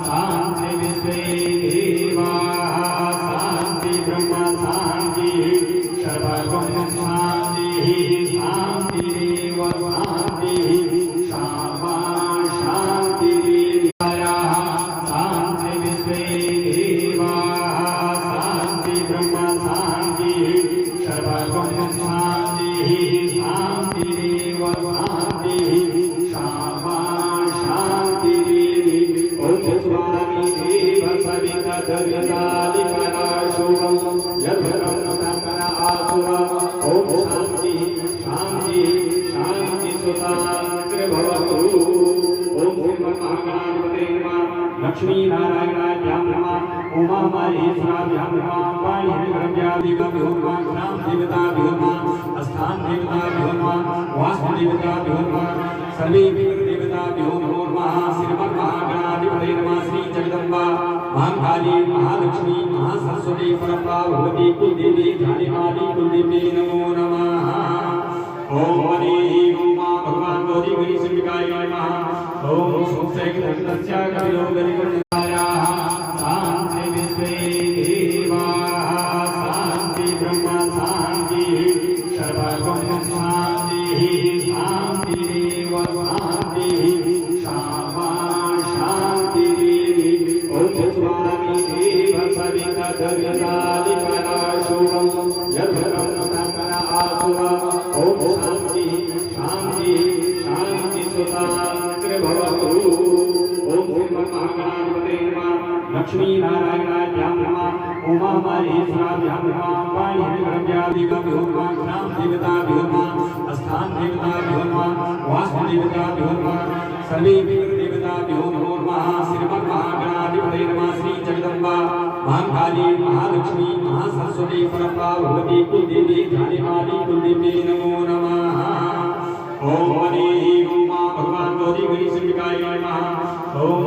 शांति विश्वे देवाः शांति ब्रह्म शांति सर्वगुण शांति शांतिरेव शांति शामा शांति शांति विश्वे देवाः शांति ब्रह्म शांति सर्वगुण शांति शांतिरेव शांति शामा शांति ओम स्वामी देव सविता दर्शनादिपराशुभं यद्धरं तमना आसुवा ओम शांति शांति शांति सुताग्र भवतु ओम महागणाधिपते नमः लक्ष्मी नारायणाभ्यां नमः उमा महेश्वराभ्यां नमः वाणीब्रह्मज्ञादिभ्यो नमः ग्राम देवताभ्यो नमः स्थान देवताभ्यो नमः वास्तु देवताभ्यो नमः सर्वे देवताभ्यो नमो नमः श्रीमन्महागणाधिपते नमः श्री जगदम्बा महाकाली महालक्ष्मी महासरस्वती परम्परा भगवती कुलदेवी कालीमाली कुलदेवी नमो नमः ओम हरि ओम भगवान गौरी गणेश शिवाय नमः ओम सोमसेकरस्य कविलोकनिकटाय शांति विश्वे देवाः शांति ब्रह्म शांति सर्वगुण शांति शांतिरेव शांति शामा शांति ओम स्वामी देव सविता दर्शनादिपराशुभं यद्धरं तमना आसुवा ओम शांति शांति शांति सुताग्र भवतु ओम महागणाधिपते नमः लक्ष्मी नारायणाभ्यां नमः उमा महेश्वराभ्यां नमः वाणीब्रह्मज्ञादिभ्यो नमः ग्राम देवताभ्यो नमः स्थान देवताभ्यो नमः वास्तु देवताभ्यो नमः सर्वे देवताभ्यो नमो नमः श्रीमन्महागणाधिपते नमः श्री जगदम्बा महाकाली महालक्ष्मी महासरस्वती परम्परा भगवती कुलदेवी कालीमाली कुलदेवी नमो नमः ओम हरि ओम भगवान गौरी गणेश शिवाय नमः ओम